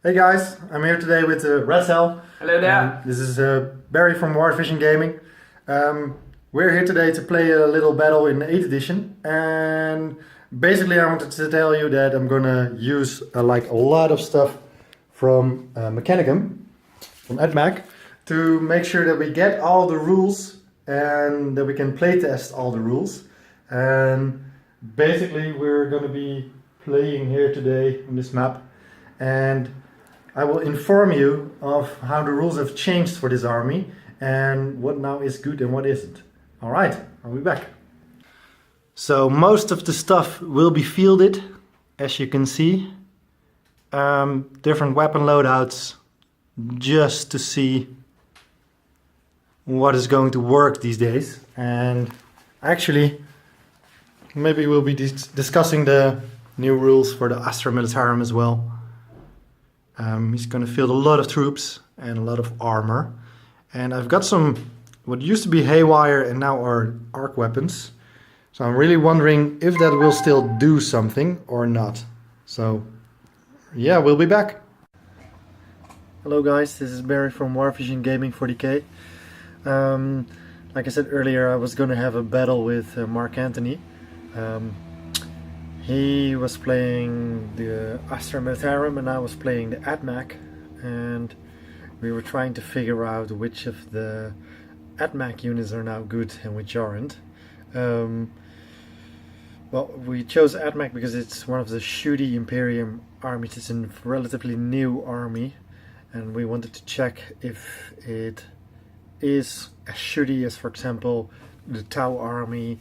Hey guys, I'm here today with Razel. Hello there. This is Barry from WarVisionGaming. We're here today to play a little battle in 8th edition, and basically I wanted to tell you that I'm gonna use like a lot of stuff from Mechanicum, from Admech, to make sure that we get all the rules and that we can playtest all the rules. And basically we're gonna be playing here today on this map, and I will inform you of how the rules have changed for this army and what now is good and what isn't. Alright, I'll be back. So most of the stuff will be fielded, as you can see. Different weapon loadouts, just to see what is going to work these days. And actually, maybe we'll be discussing the new rules for the Astra Militarum as well. He's going to field a lot of troops and a lot of armor. And I've got some what used to be haywire and now are arc weapons. So I'm really wondering if that will still do something or not. So yeah, we'll be back. Hello guys, this is Barry from WarVisionGaming 40k. Like I said earlier, I was going to have a battle with Mark Anthony. He was playing the Astra Militarum and I was playing the Admech, and we were trying to figure out which of the Admech units are now good and which aren't. Well, we chose Admech because it's one of the shooty Imperium armies. It's a relatively new army, and we wanted to check if it is as shooty as, for example, the Tau army.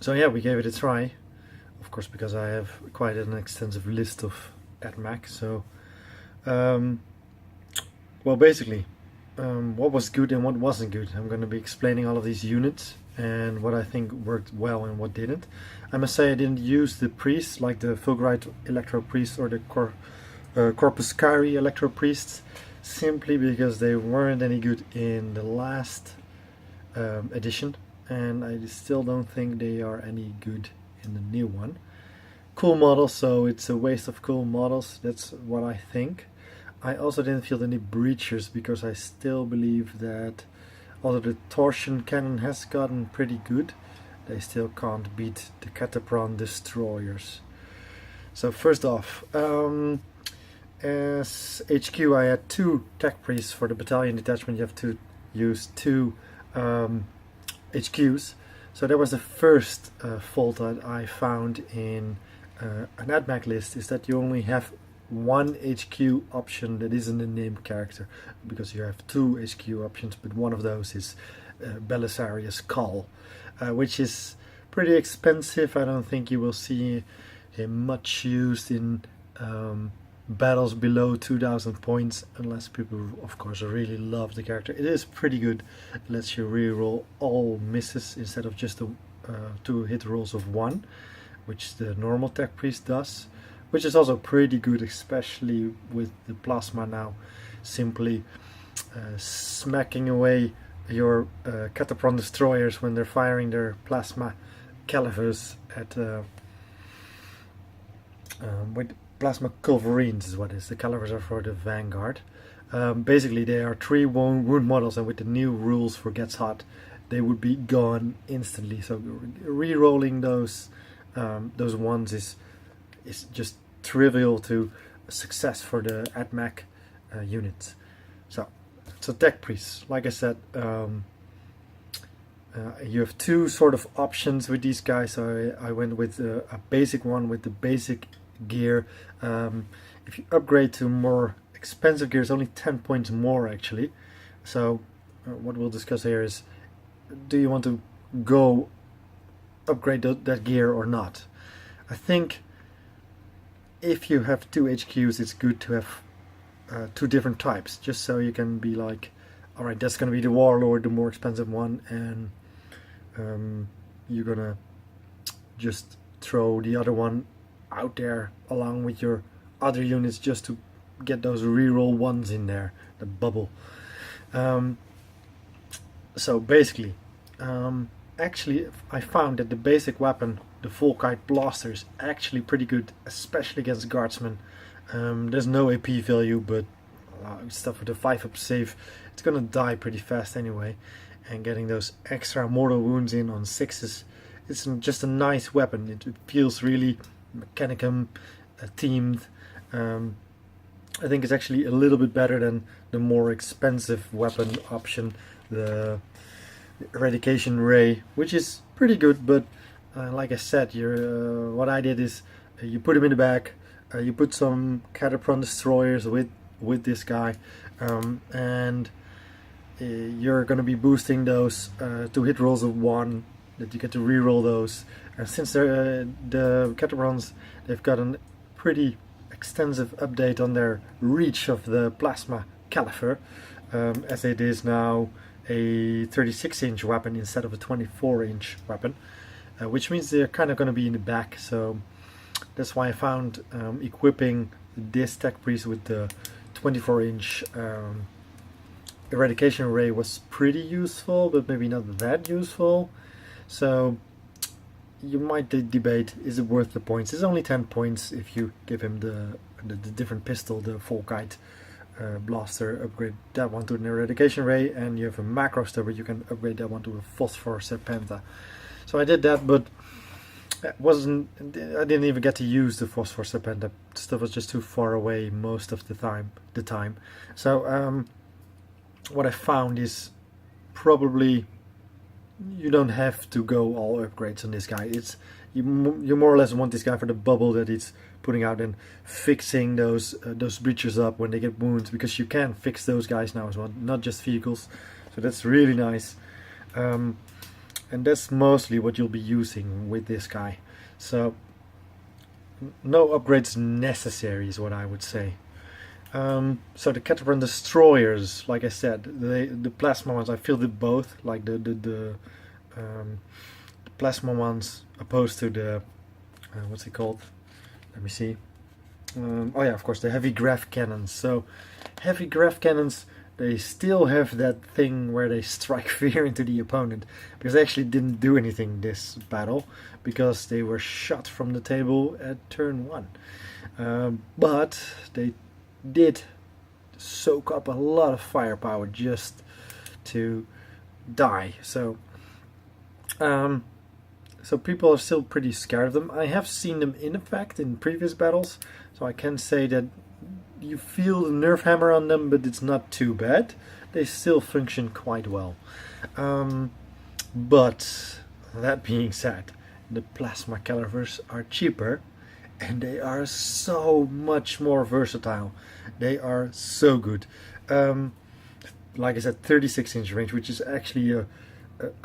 So yeah, we gave it a try, of course, because I have quite an extensive list of Admech. So, well, basically, what was good and what wasn't good. I'm going to be explaining all of these units and what I think worked well and what didn't. I must say I didn't use the priests, like the Fulgurite Electro Priests or the Corpus Cari Electro Priests, simply because they weren't any good in the last edition. And I still don't think they are any good in the new one. Cool models, so it's a waste of cool models, that's what I think. I also didn't field any breachers because I still believe that although the torsion cannon has gotten pretty good, they still can't beat the Kataphron destroyers. So first off, as HQ I had 2 tech priests. For the battalion detachment you have to use 2 HQs. So that was the first fault that I found in an Admech list, is that you only have 1 HQ option that isn't a named character, because you have 2 HQ options, but one of those is Belisarius Call, which is pretty expensive. I don't think you will see him much used in battles below 2000 points, unless people of course really love the character. It is pretty good. It lets you reroll all misses instead of just the 2 hit rolls of 1, which the normal tech priest does, which is also pretty good, especially with the plasma now, simply smacking away your Kataphron destroyers when they're firing their plasma calivers at with Plasma Culverines is what it is. The calibers are for the Vanguard. Basically they are 3 wound models, and with the new rules for Gets Hot they would be gone instantly. So re-rolling those ones is just trivial to success for the Admech units. So tech priests, like I said, you have 2 sort of options with these guys. So I went with a basic one with the basic gear. If you upgrade to more expensive gear, it's only 10 points more actually. So what we'll discuss here is, do you want to go upgrade that gear or not? I think if you have 2 HQs, it's good to have 2 different types, just so you can be like, alright, that's gonna be the Warlord, the more expensive one, and you're gonna just throw the other one out there along with your other units just to get those reroll ones in there, the bubble. So basically, actually I found that the basic weapon, the Volkite Blaster, is actually pretty good, especially against guardsmen. There's no AP value, but stuff with a 5-up save, it's gonna die pretty fast anyway. And getting those extra mortal wounds in on 6s, it's just a nice weapon. It feels really Mechanicum themed. I think it's actually a little bit better than the more expensive weapon option, the Eradication Ray, which is pretty good, but like I said, what I did is you put him in the back, you put some Kataphron destroyers with this guy, and you're going to be boosting those to hit rolls of 1, that you get to reroll those. And since the Kataphrons, they've got a pretty extensive update on their reach of the plasma caliber, as it is now a 36-inch weapon instead of a 24-inch weapon, which means they're kind of going to be in the back. So that's why I found equipping this tech priest with the 24-inch Eradication Ray was pretty useful, but maybe not that useful. So you might debate, is it worth the points? It's only 10 points if you give him the different pistol, the Volkite blaster, upgrade that one to an Eradication Ray, and you have a macro stubber, you can upgrade that one to a Phosphor Serpenta. So I did that, but I didn't even get to use the Phosphor Serpenta. Stuff was just too far away most of the time. So what I found is probably you don't have to go all upgrades on this guy. It's you more or less want this guy for the bubble that it's putting out and fixing those breaches up when they get wounds, because you can fix those guys now as well, not just vehicles. So that's really nice, and that's mostly what you'll be using with this guy. So no upgrades necessary is what I would say. So the Kataphron destroyers, like I said, the plasma ones, I feel it both, like the plasma ones opposed to the what's it called? Let me see. Oh yeah, of course, the heavy graph cannons. So heavy graph cannons, they still have that thing where they strike fear into the opponent, because they actually didn't do anything this battle because they were shot from the table at turn 1, but they did soak up a lot of firepower just to die. So so people are still pretty scared of them. I have seen them in effect in previous battles, so I can say that you feel the nerf hammer on them, but it's not too bad. They still function quite well. But that being said, the plasma calibers are cheaper, and they are so much more versatile. They are so good. Like I said, 36-inch range, which is actually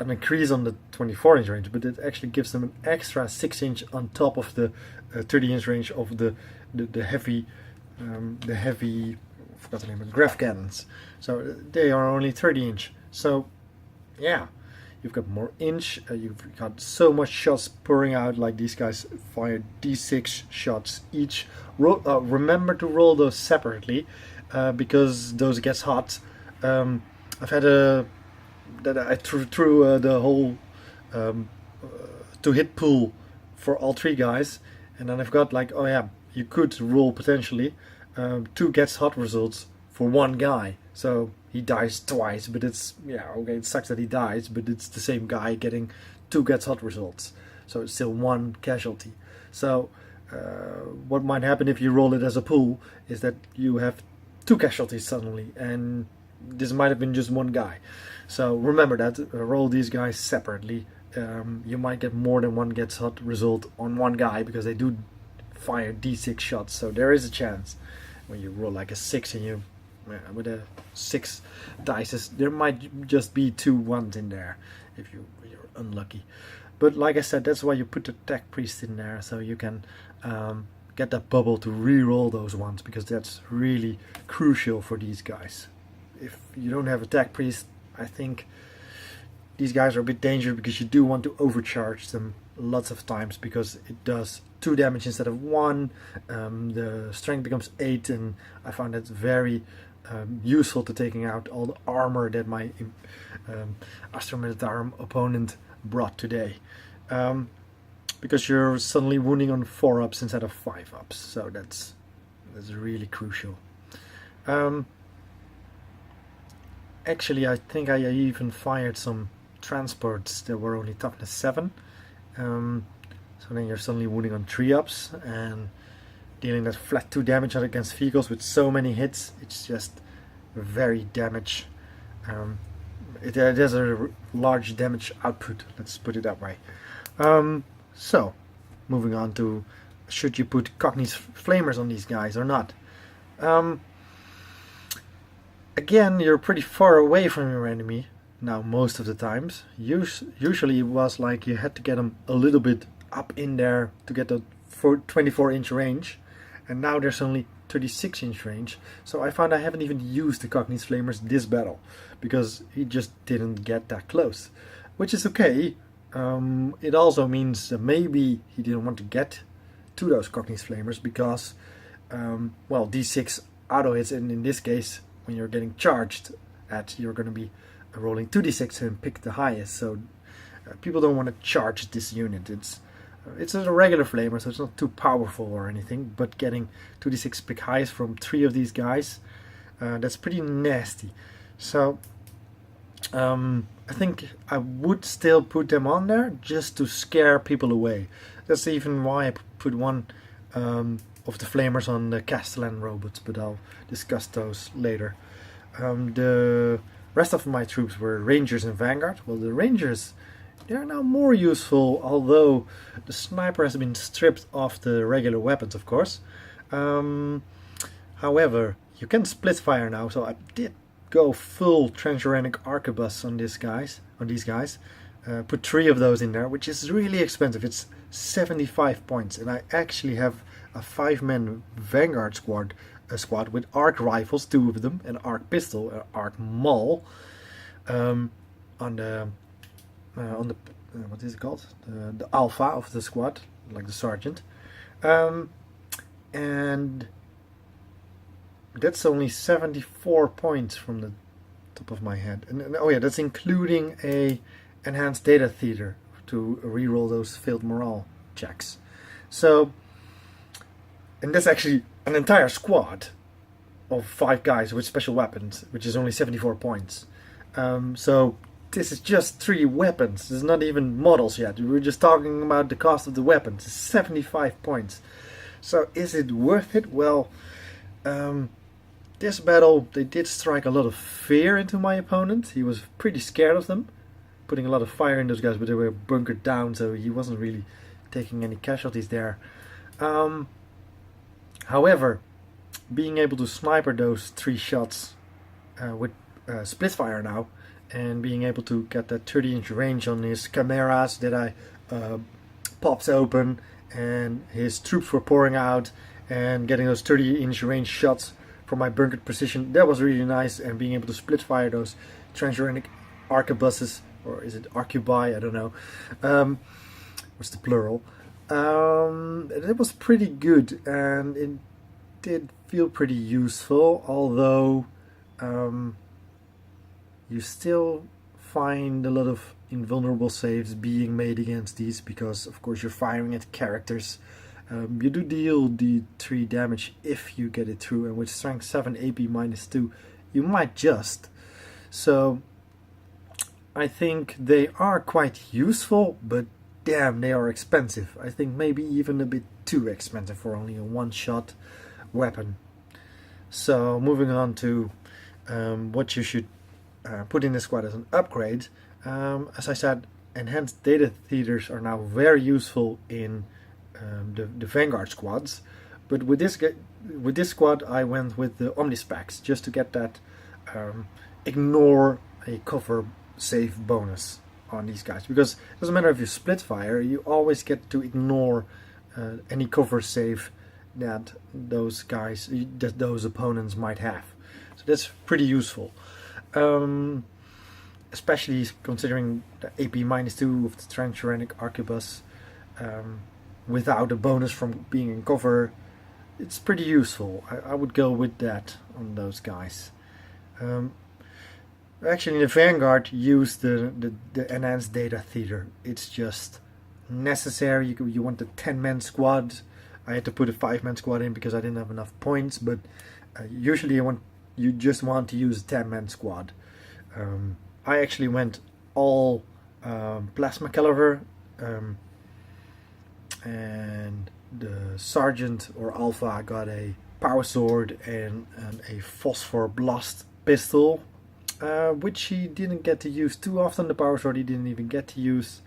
an increase on the 24-inch range, but it actually gives them an extra 6-inch on top of the 30-inch range of the heavy, I forgot the name, graph cannons. So they are only 30-inch. So yeah, you've got more inch, you've got so much shots pouring out. Like these guys fire D6 shots each. Remember to roll those separately, because those gets hot. I've had that I threw the whole to hit pool for all 3 guys, and then I've got like, oh yeah, you could roll potentially 2 gets hot results for 1 guy. So he dies twice, but it's, yeah, okay, it sucks that he dies, but it's the same guy getting 2 gets hot results. So it's still 1 casualty. So what might happen if you roll it as a pool is that you have 2 casualties suddenly, and this might have been just 1 guy. So remember that, roll these guys separately. You might get more than 1 gets hot result on 1 guy, because they do fire D6 shots. So there is a chance when you roll like a 6 and you with a 6 dice, there might just be 2 1s in there if you're unlucky. But like I said, that's why you put the tech priest in there, so you can get that bubble to re-roll those ones, because that's really crucial for these guys. If you don't have a tech priest, I think these guys are a bit dangerous, because you do want to overcharge them lots of times, because it does 2 damage instead of 1. The strength becomes 8, and I found that very useful to taking out all the armor that my Astra Militarum opponent brought today, because you're suddenly wounding on 4-ups instead of 5-ups. So that's That's really crucial. Actually, I think I even fired some transports that were only toughness 7. So then you're suddenly wounding on 3-ups and dealing that flat 2 damage against vehicles with so many hits. It's just very damage. It has a large damage output, let's put it that way. So, moving on to, should you put Cockney's Flamers on these guys or not? Again, you're pretty far away from your enemy now most of the times. Usually it was like you had to get them a little bit up in there to get the 24-inch range, and now there's only 36-inch range. So I found I haven't even used the Cockney's Flamers this battle, because he just didn't get that close, which is okay. It also means that maybe he didn't want to get to those Cockney's Flamers because, well, D6 auto hits, and in this case, when you're getting charged at, you're going to be rolling 2d6 and pick the highest. So people don't want to charge this unit. It's a regular flamer, so it's not too powerful or anything, but getting 2d6 pick highest from 3 of these guys, that's pretty nasty. So I think I would still put them on there just to scare people away. That's even why I put one of the flamers on the Castellan robots, but I'll discuss those later. The rest of my troops were Rangers and Vanguard. Well, the Rangers, they're now more useful, although the sniper has been stripped of the regular weapons, of course. However, you can split fire now, so I did go full transuranic arquebus on these guys. Put 3 of those in there, which is really expensive. It's 75 points, and I actually have a 5-man Vanguard squad with arc rifles, 2 of them, an arc pistol, an arc maul, on the what is it called? The alpha of the squad, like the sergeant, and that's only 74 points from the top of my head. And oh yeah, that's including a enhanced data theater to reroll those failed morale checks. So, and that's actually an entire squad of 5 guys with special weapons, which is only 74 points. So this is just 3 weapons. There's not even models yet. We're just talking about the cost of the weapons. It's 75 points. So is it worth it? Well, this battle, they did strike a lot of fear into my opponent. He was pretty scared of them, putting a lot of fire in those guys, but they were bunkered down, so he wasn't really taking any casualties there. However, being able to sniper those 3 shots with split fire now, and being able to get that 30-inch range on his chimeras that I popped open, and his troops were pouring out, and getting those 30-inch range shots from my bunkered position, that was really nice. And being able to split fire those transuranic arquebuses, or is it arquebuy? I don't know. What's the plural? It was pretty good, and it did feel pretty useful, although you still find a lot of invulnerable saves being made against these, because of course you're firing at characters. You do deal the 3 damage if you get it through, and with strength 7 AP -2 you might just. So I think they are quite useful, but damn, they are expensive. I think maybe even a bit too expensive for only a 1-shot weapon. So moving on to what you should put in the squad as an upgrade. As I said, enhanced data theaters are now very useful in the Vanguard squads, but with this squad I went with the Omnispecs just to get that ignore a cover save bonus on these guys, because it doesn't matter if you split fire, you always get to ignore any cover save that those opponents might have. So that's pretty useful, especially considering the AP -2 of the transuranic arquebus. Without a bonus from being in cover, it's pretty useful. I would go with that on those guys. Actually, in the Vanguard, use the enhanced data theater. It's just necessary. You want the 10-man squad I had to put a 5-man squad in because I didn't have enough points, but usually you just want to use a 10-man squad. I actually went all plasma caliber, and the sergeant or alpha got a power sword and a phosphor blast pistol, which he didn't get to use too often. The power sword he didn't even get to use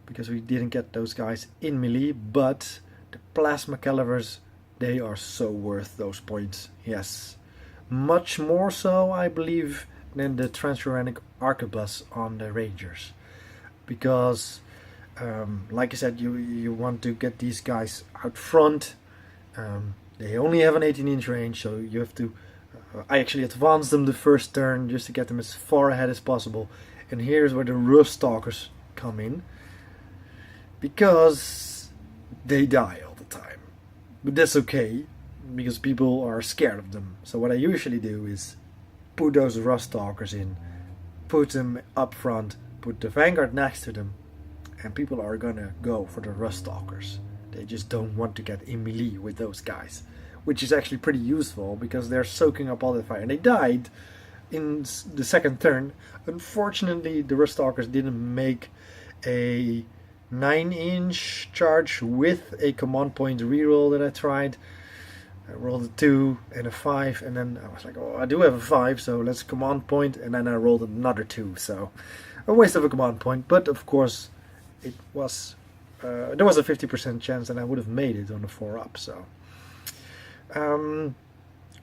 because we didn't get those guys in melee, but the plasma calibers, they are so worth those points. Yes, much more so I believe than the transuranic arquebus on the rangers, because like I said, you want to get these guys out front. They only have an 18-inch range, so you have to I actually advanced them the first turn just to get them as far ahead as possible. And here's where the rust stalkers come in, because they die all the time. But that's okay, because people are scared of them. So what I usually do is put those rust stalkers in, put them up front, put the vanguard next to them, and people are gonna go for the rust stalkers. They just don't want to get in melee with those guys, which is actually pretty useful because they're soaking up all the fire. And they died in the second turn. Unfortunately, the rust stalkers didn't make a 9-inch charge with a command point reroll that I tried. I rolled a 2 and a 5, and then I was like, oh, I do have a 5, so let's command point, and then I rolled another 2, so a waste of a command point. But of course, it was there was a 50% chance that I would have made it on a 4-up, so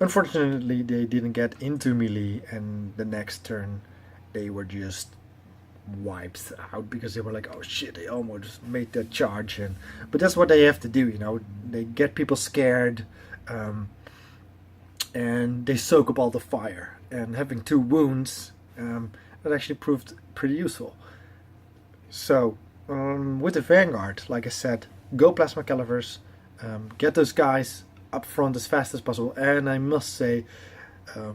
unfortunately they didn't get into melee, and the next turn they were just wiped out because they were like, oh shit, they almost made that charge. But that's what they have to do, you know. They get people scared, and they soak up all the fire, and having 2 wounds, that actually proved pretty useful. So with the vanguard, like I said, go plasma calibers, get those guys up front as fast as possible. And I must say,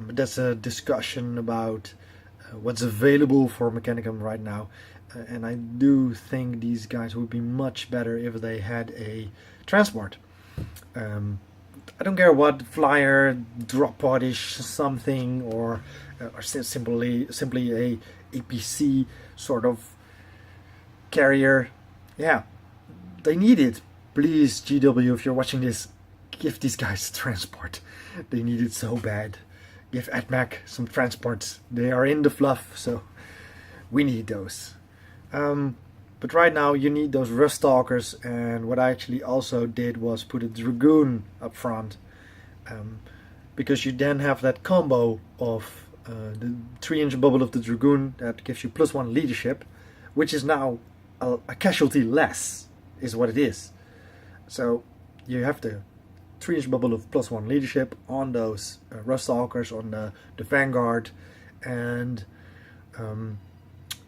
that's a discussion about what's available for Mechanicum right now, and I do think these guys would be much better if they had a transport. I don't care what, flyer, drop podish, something, or simply a APC sort of carrier. Yeah, they need it. Please, GW, if you're watching this, give these guys transport. They need it so bad. Give Admech some transports. They are in the fluff, so we need those. But right now you need those rust stalkers, and what I actually also did was put a dragoon up front, because you then have that combo of the 3-inch bubble of the dragoon that gives you +1 leadership, which is now a casualty less, is what it is. So you have the 3-inch bubble of +1 leadership on those rust stalkers, on the vanguard, and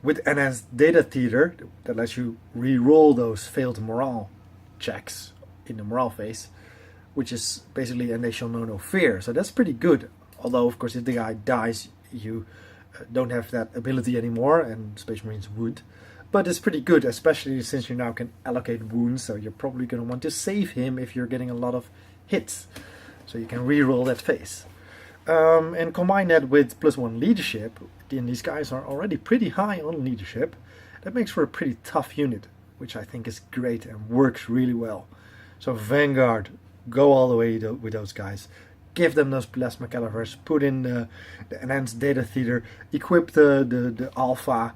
with enhanced data theater that lets you re-roll those failed morale checks in the morale phase, which is basically, and they shall know no fear. So that's pretty good. Although of course if the guy dies, you don't have that ability anymore, and Space Marines would. But it's pretty good, especially since you now can allocate wounds, so you're probably going to want to save him if you're getting a lot of hits, so you can re-roll that phase. And combine that with +1 leadership, and these guys are already pretty high on leadership. That makes for a pretty tough unit, which I think is great and works really well. So Vanguard, go all the way with those guys. Give them those plasma calibers, put in the enhanced data theater, equip the alpha.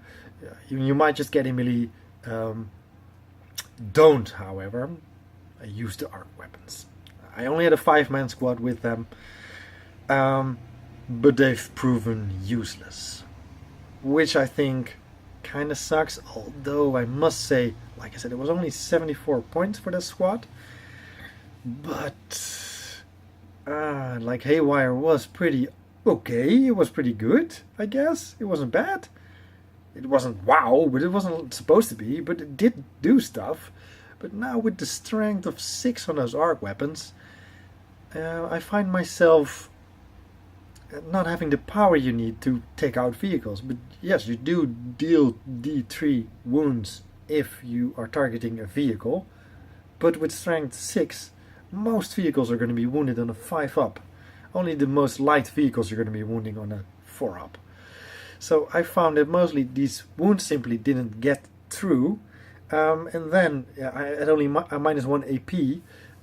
You might just get in melee. Don't, however, use the arc weapons. I only had a 5-man squad with them, but they've proven useless, which I think kind of sucks. Although I must say, like I said, it was only 74 points for that squad, but like Haywire was pretty okay. It was pretty good, I guess. It wasn't bad. It wasn't wow, but it wasn't supposed to be, but it did do stuff. But now with the strength of 6 on those arc weapons, I find myself not having the power you need to take out vehicles. But yes, you do deal D3 wounds if you are targeting a vehicle, but with strength 6, most vehicles are going to be wounded on a 5 up. Only the most light vehicles are going to be wounding on a 4 up. So I found that mostly these wounds simply didn't get through. And then at only a -1 AP,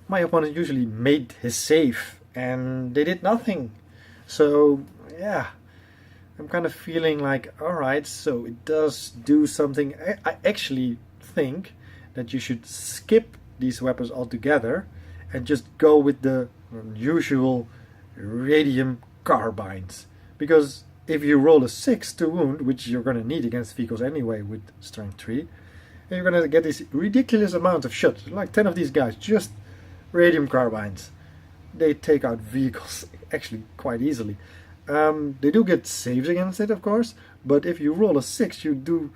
my opponent usually made his save and they did nothing. So yeah, I'm kind of feeling like, alright, so it does do something. I actually think that you should skip these weapons altogether and just go with the usual radium carbines. Because if you roll a 6 to wound, which you're going to need against vehicles anyway with strength 3, and you're going to get this ridiculous amount of shots, like 10 of these guys, just radium carbines. They take out vehicles actually quite easily. They do get saves against it, of course, but if you roll a 6, you do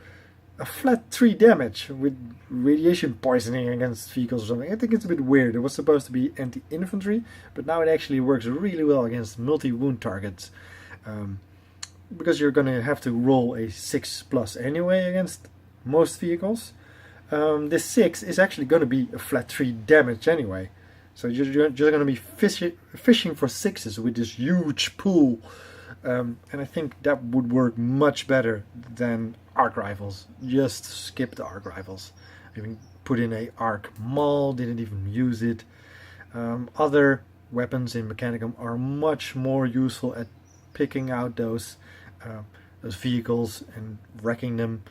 a flat 3 damage with radiation poisoning against vehicles or something. I think it's a bit weird. It was supposed to be anti-infantry, but now it actually works really well against multi-wound targets. Because you're going to have to roll a 6+ anyway against most vehicles. This 6 is actually going to be a flat 3 damage anyway. So you're just going to be fishing for 6s with this huge pool. And I think that would work much better than arc rifles. Just skip the arc rifles. Even put in a arc maul, didn't even use it. Other weapons in Mechanicum are much more useful at picking out those vehicles and wrecking them.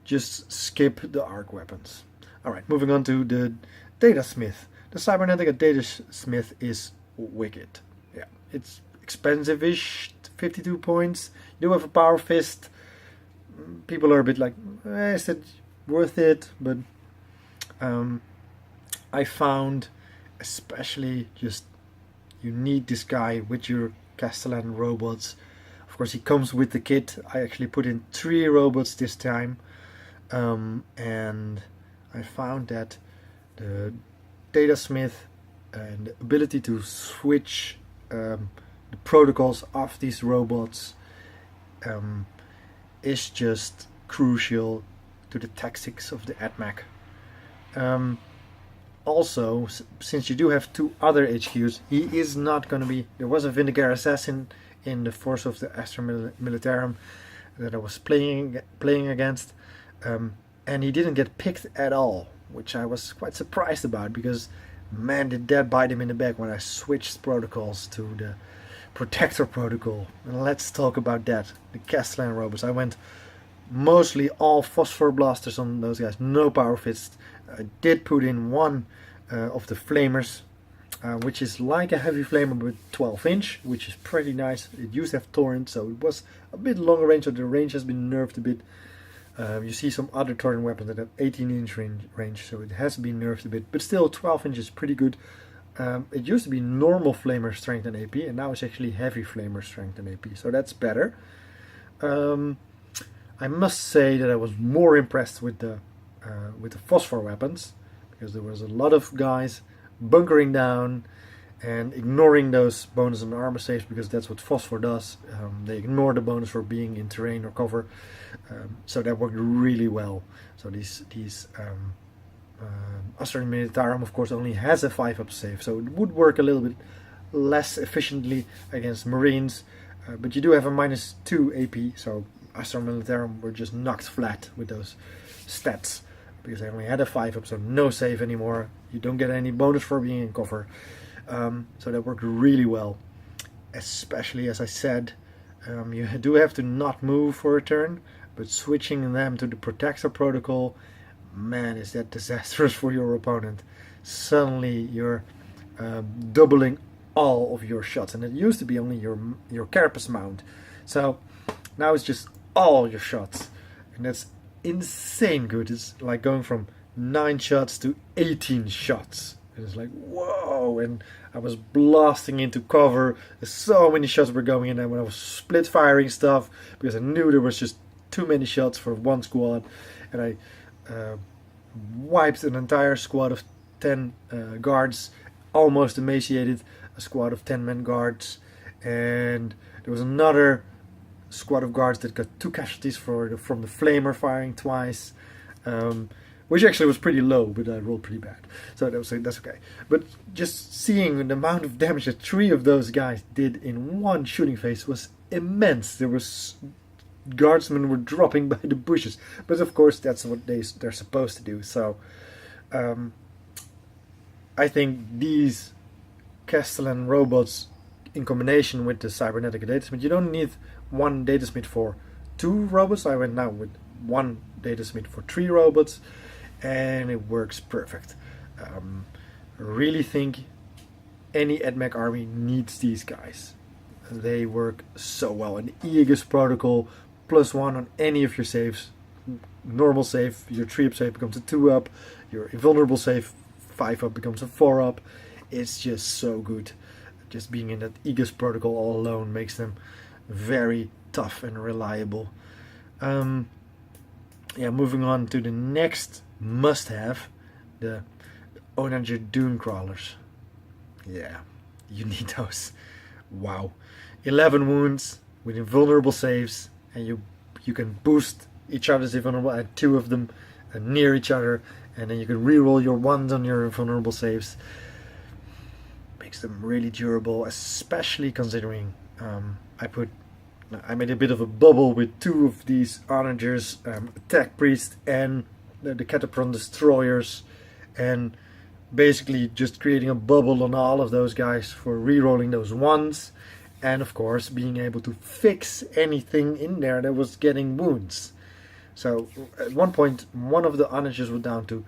Just skip the arc weapons. Alright, moving on to the Data Smith. The Cybernetic Data Smith is wicked. Yeah, it's expensive-ish, 52 points. You do have a Power Fist. People are a bit like, is it worth it? But I found, especially just, you need this guy with your Castellan robots. Of course, he comes with the kit. I actually put in 3 robots this time. And I found that the Data Smith and the ability to switch the protocols of these robots is just crucial to the tactics of the Admech. Also, since you do have 2 other HQs, he is not going to be... There was a Vinegar Assassin in the force of the Astra Militarum that I was playing against, and he didn't get picked at all, which I was quite surprised about, because man, did that bite him in the back when I switched protocols to the Protector protocol. And let's talk about that. The Castellan robots. I went mostly all phosphor blasters on those guys, no Power Fist. I did put in 1 of the flamers, which is like a heavy flamer but 12-inch, which is pretty nice. It used to have torrent, so it was a bit longer range, so the range has been nerfed a bit. You see some other torrent weapons that have 18-inch range, so it has been nerfed a bit, but still 12-inch is pretty good. It used to be normal flamer strength and AP, and now it's actually heavy flamer strength and AP, so that's better. I must say that I was more impressed with the phosphor weapons, because there was a lot of guys bunkering down and ignoring those bonus and armor saves, because that's what phosphor does. They ignore the bonus for being in terrain or cover, so that worked really well. So these Astra Militarum, of course, only has a 5-up save, so it would work a little bit less efficiently against Marines, but you do have a -2 AP, so Astra Militarum were just knocked flat with those stats, because they only had a 5-up, so no save anymore. You don't get any bonus for being in cover. So that worked really well, especially, as I said, you do have to not move for a turn, but switching them to the Protector protocol, man, is that disastrous for your opponent. Suddenly you're doubling all of your shots, and it used to be only your carapace mount, so now it's just all your shots, and that's insane good. It's like going from 9 shots to 18 shots. It's like, whoa, and I was blasting into cover. So many shots were going in, and when I was split firing stuff, because I knew there was just too many shots for one squad, and I wiped an entire squad of 10 guards, almost emaciated a squad of 10-man guards, and there was another squad of guards that got 2 casualties from the flamer firing twice. which actually was pretty low, but I rolled pretty bad, so that's okay. But just seeing the amount of damage that 3 of those guys did in one shooting phase was immense. There was guardsmen were dropping by the bushes, but of course that's what they're supposed to do. So I think these Castellan robots, in combination with the cybernetic datasmith, you don't need one datasmith for 2 robots. I went now with 1 datasmith for 3 robots, and it works perfect. Really think any Admech army needs these guys. They work so well. An Aegis protocol +1 on any of your saves. Normal save, your 3-up save becomes a 2-up. Your invulnerable save, 5-up becomes a 4-up. It's just so good. Just being in that Aegis protocol all alone makes them very tough and reliable. Yeah, moving on to the next must-have, the Onager Dunecrawlers. Yeah, you need those. Wow. 11 wounds with invulnerable saves, and you can boost each other's invulnerable, add 2 of them near each other, and then you can reroll your 1s on your invulnerable saves. Makes them really durable, especially considering I made a bit of a bubble with 2 of these Onagers, Attack Priest and the Kataphron Destroyers, and basically just creating a bubble on all of those guys for rerolling those 1s, and of course being able to fix anything in there that was getting wounds. So at one point, one of the Onagers was down to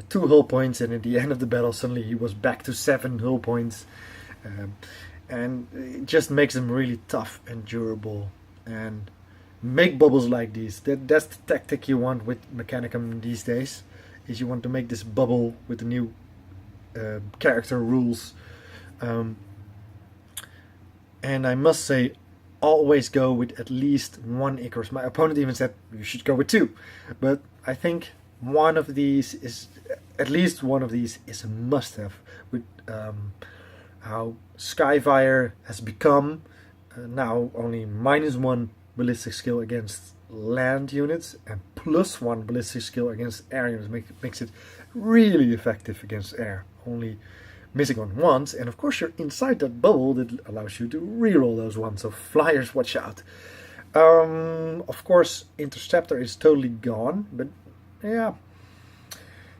2 hull points, and at the end of the battle suddenly he was back to 7 hull points. And it just makes them really tough and durable, and make bubbles like these. That's the tactic you want with Mechanicum these days, is you want to make this bubble with the new character rules. And I must say, always go with at least 1 Icarus. My opponent even said you should go with 2, but I think at least one of these is a must-have with how Skyfire has become now only -1 ballistic skill against land units and +1 ballistic skill against air units. Makes it really effective against air, only missing on 1s, and of course you're inside that bubble that allows you to reroll those 1s, so flyers, watch out. Of course Interceptor is totally gone, but yeah,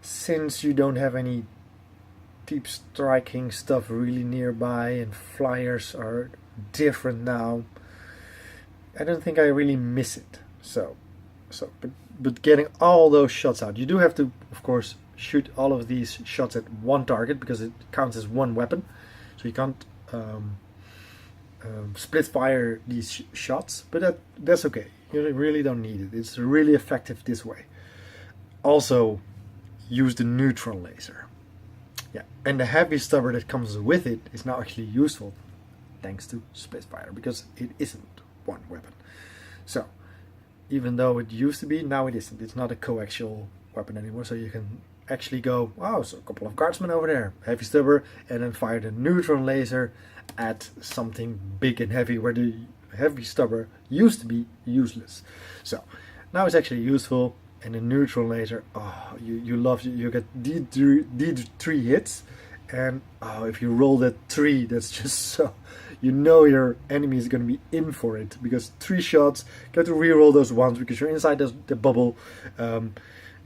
since you don't have any deep striking stuff really nearby and flyers are different now, I don't think I really miss it. But getting all those shots out, you do have to of course shoot all of these shots at 1 target because it counts as 1 weapon, so you can't split fire these shots, but that's okay. You really don't need it. It's really effective this way. Also use the neutron laser. Yeah, and the heavy stubber that comes with it is now actually useful thanks to Splitfire, because it isn't 1 weapon. So even though it used to be, now it isn't. It's not a coaxial weapon anymore, so you can actually go, wow, so a couple of guardsmen over there, heavy stubber, and then fire the neutron laser at something big and heavy where the heavy stubber used to be useless. So now it's actually useful. And the neutron laser, oh, you love it. You get D3 hits, and oh, if you roll that 3, that's just so, you know your enemy is going to be in for it, because 3 shots, get to reroll those 1s because you're inside the bubble.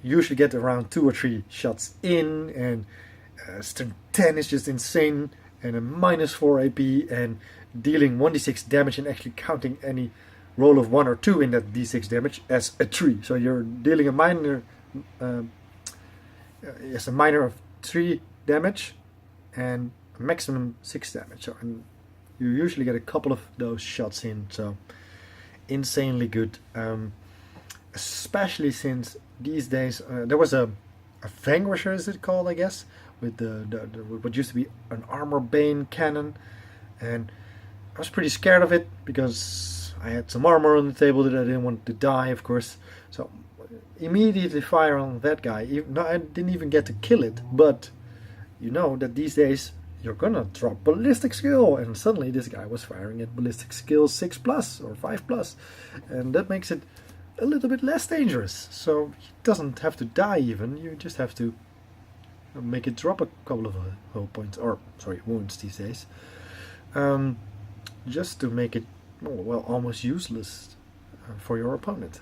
Usually get around 2 or 3 shots in, and string 10 is just insane, and a -4 AP, and dealing 1d6 damage and actually counting any roll of 1 or 2 in that d6 damage as a 3. So you're dealing a minor of 3 damage and a maximum 6 damage. So, and you usually get a couple of those shots in, so insanely good. Especially since these days there was a Vanquisher, is it called, I guess, with the what used to be an armor bane cannon, and I was pretty scared of it because I had some armor on the table that I didn't want to die, of course. So immediately fire on that guy. I didn't even get to kill it, but you know that these days you're gonna drop ballistic skill, and suddenly this guy was firing at ballistic skill 6+ or 5+, and that makes it a little bit less dangerous. So he doesn't have to die even, you just have to make it drop a couple of hull points, or sorry, wounds these days. Just to make it, well, almost useless for your opponent.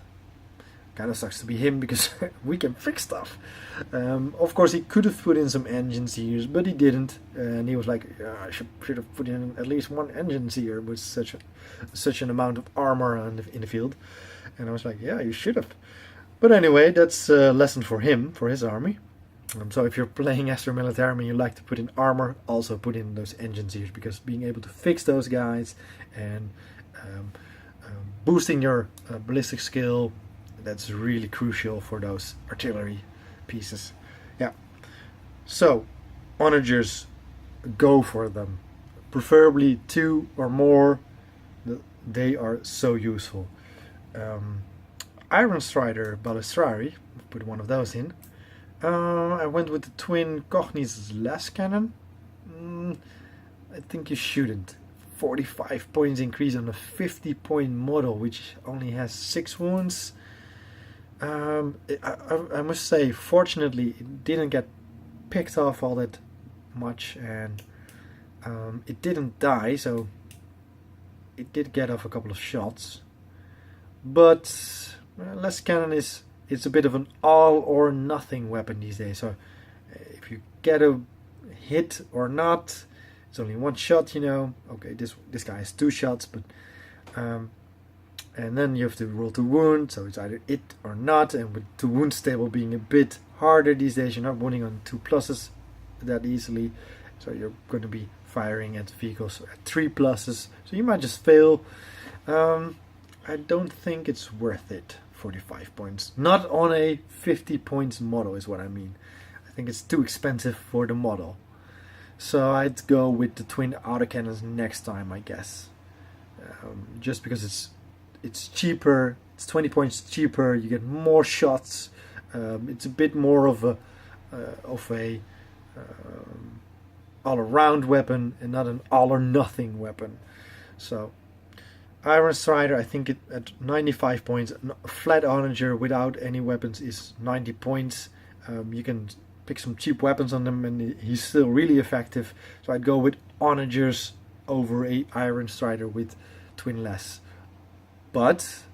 Kinda sucks to be him because we can fix stuff. Of course, he could have put in some engine seers, but he didn't. And he was like, yeah, I should have put in at least one engine seer with such an amount of armor in the field. And I was like, yeah, you should have. But anyway, that's a lesson for him, for his army. So if you're playing Astra Militarum and you like to put in armor, also put in those engine seers, because being able to fix those guys and boosting your ballistic skill, that's really crucial for those artillery pieces. Yeah. So, onagers, go for them. Preferably 2 or more. They are so useful. Ironstrider, balistrari, put one of those in. I went with the twin Cochni's las cannon. I think you shouldn't. 45 points increase on a 50-point model, which only has 6 wounds. I must say, fortunately, it didn't get picked off all that much, and it didn't die, so it did get off a couple of shots. But las cannon it's a bit of an all or nothing weapon these days. So if you get a hit or not, it's only 1 shot, you know. Okay, this guy has 2 shots, but and then you have to roll to wound, so it's either it or not. And with the wound stable being a bit harder these days, you're not wounding on 2 pluses that easily, so you're going to be firing at vehicles at 3 pluses, so you might just fail. I don't think it's worth it. 45 points, not on a 50 points model is what I mean. I think it's too expensive for the model, so I'd go with the twin autocannons next time, I guess. Just because it's cheaper, it's 20 points cheaper, you get more shots. It's a bit more of a all-around weapon and not an all-or-nothing weapon. So Ironstrider, I think it at 95 points. Flat Onager without any weapons is 90 points. You can pick some cheap weapons on them and he's still really effective. So I'd go with Onagers over a Ironstrider with twin less. But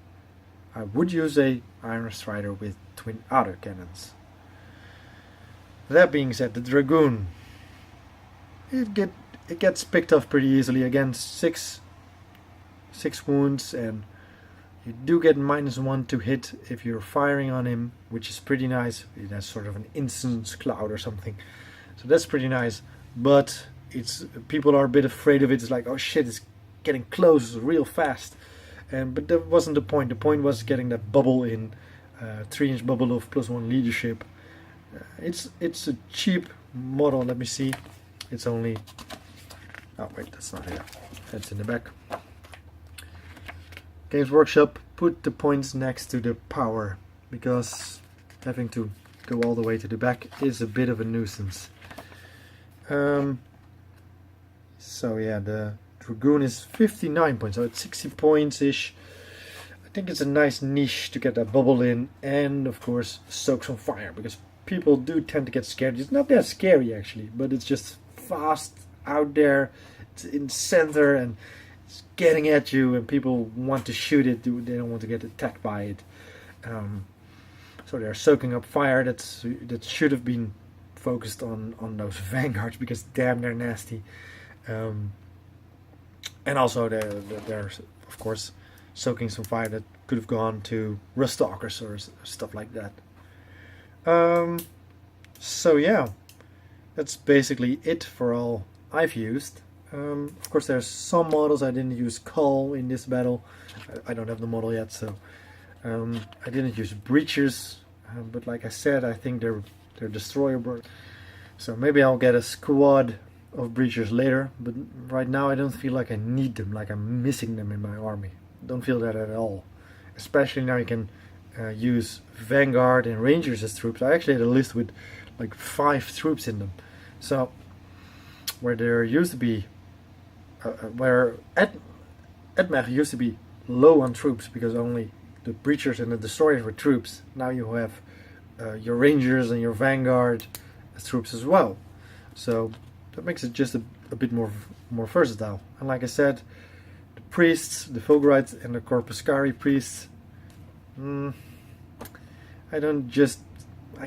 I would use a Ironstrider with twin autocannons. That being said, the Dragoon, it gets picked off pretty easily. Again, 6 wounds, and you do get -1 to hit if you're firing on him, which is pretty nice. It has sort of an instance cloud or something, so that's pretty nice. But people are a bit afraid of it. It's like, oh shit, it's getting close real fast. But that wasn't the point. The point was getting that bubble in, 3-inch bubble of +1 leadership. It's a cheap model. Let me see. It's only, oh wait, that's not here. That's in the back. Games Workshop put the points next to the power, because having to go all the way to the back is a bit of a nuisance. So yeah, the Dragoon is 59 points, so it's 60 points ish. I think it's a nice niche to get that bubble in, and of course soaks on fire, because people do tend to get scared. It's not that scary actually, but it's just fast out there. It's in center and it's getting at you, and people want to shoot it. They don't want to get attacked by it. So they're soaking up fire. That should have been focused on those vanguards, because damn, they're nasty. And also they're of course soaking some fire that could have gone to Rustalkers or stuff like that. So yeah, that's basically it for all I've used. Of course, there's some models. I didn't use Cull in this battle. I don't have the model yet, so I didn't use Breachers. But like I said, I think they're destroyer birds. So maybe I'll get a squad of Breachers later. But right now, I don't feel like I need them, like I'm missing them in my army. Don't feel that at all. Especially now you can use Vanguard and Rangers as troops. I actually had a list with like 5 troops in them. So where there used to be where Admech used to be low on troops because only the breachers and the destroyers were troops. Now you have your rangers and your vanguard as troops as well. So that makes it just a bit more versatile. And like I said, the priests, the Fulgurites and the Corpuscari priests, I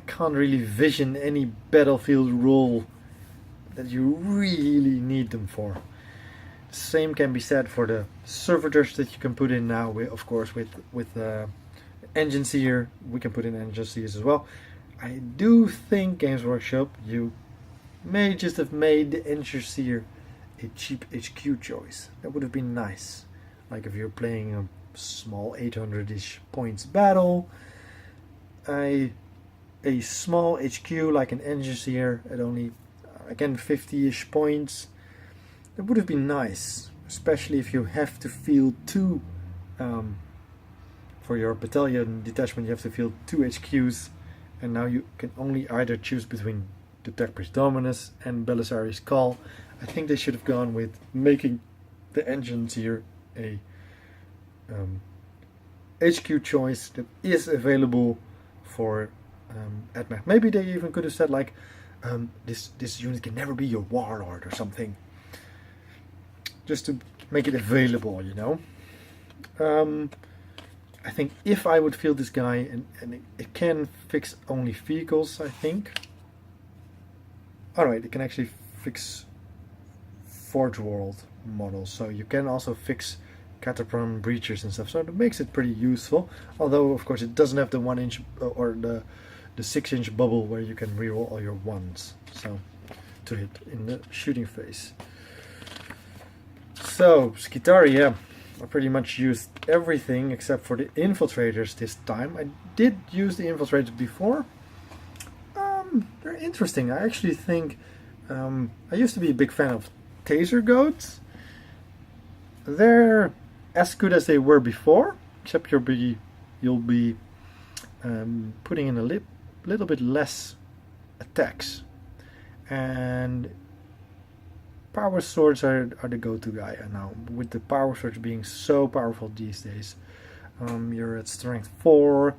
can't really vision any battlefield role that you really need them for. The same can be said for the servitors that you can put in now. Of course, with engine seer, we can put in engine seers as well. I do think Games Workshop, you may just have made the engine seer a cheap HQ choice. That would have been nice. Like if you're playing a small 800-ish points battle, a small HQ like an engine seer at only again 50-ish points. It would have been nice, especially if you have to field 2 for your battalion detachment. You have to field 2 HQs, and now you can only either choose between the Tech Priest Dominus and Balistrari's Call. I think they should have gone with making the engines here a HQ choice that is available for Admech. Maybe they even could have said like this unit can never be your warlord or something, just to make it available, you know. I think if I would field this guy, and it can fix only vehicles, I think. Alright, it can actually fix Forge World models, so you can also fix Kataphron breachers and stuff, so it makes it pretty useful. Although of course it doesn't have the 1-inch or the 6-inch bubble where you can reroll all your ones, so to hit in the shooting phase. So Skitari, yeah, I pretty much used everything except for the infiltrators this time. I did use the infiltrators before. They're interesting. I actually think I used to be a big fan of taser goats. They're as good as they were before, except you'll be putting in a little bit less attacks, and power swords are the go-to guy now. With the power swords being so powerful these days, you're at strength 4,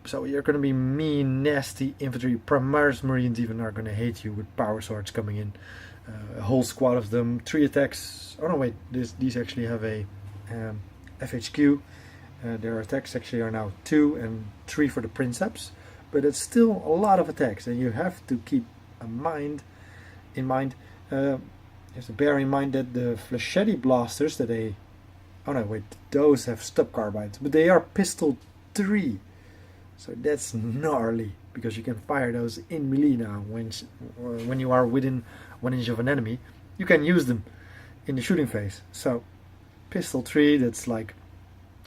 so you're going to be mean, nasty infantry. Primaris Marines even are going to hate you with power swords coming in. A whole squad of them, 3 attacks. Oh no, wait, these actually have a FHQ. Their attacks actually are now 2 and 3 for the Princeps, but it's still a lot of attacks, and you have to keep in mind. You have to bear in mind that the Flechetti blasters those have stub carbides, but they are pistol 3, so that's gnarly because you can fire those in melee now. When you are within 1 inch of an enemy, you can use them in the shooting phase. So pistol 3, that's like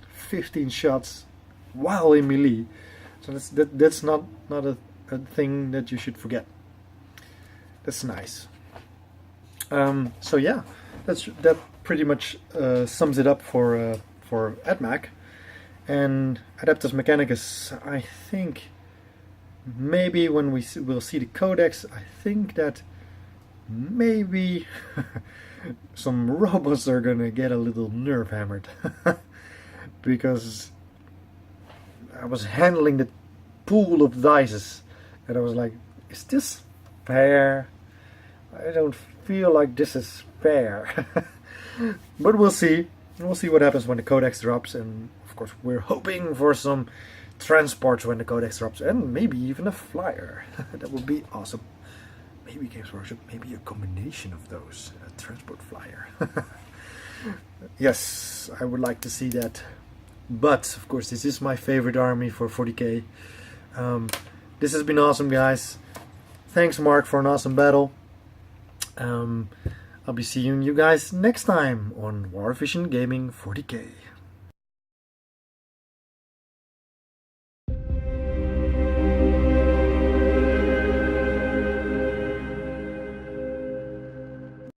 15 shots while in melee. So that's not a thing that you should forget. That's nice. So yeah, that pretty much sums it up for Admech. And Adeptus Mechanicus, I think maybe when we'll see the Codex, I think that maybe some robots are gonna get a little nerve hammered because I was handling the pool of dice and I was like, is this fair? I don't feel like this is fair. But we'll see. We'll see what happens when the Codex drops, and of course we're hoping for some transports when the Codex drops, and maybe even a flyer. That would be awesome. Maybe Games Workshop, maybe a combination of those, a transport flyer. Yes, I would like to see that. But of course this is my favorite army for 40k. This has been awesome, guys. Thanks Mark for an awesome battle. I'll be seeing you guys next time on WarVision Gaming 40k.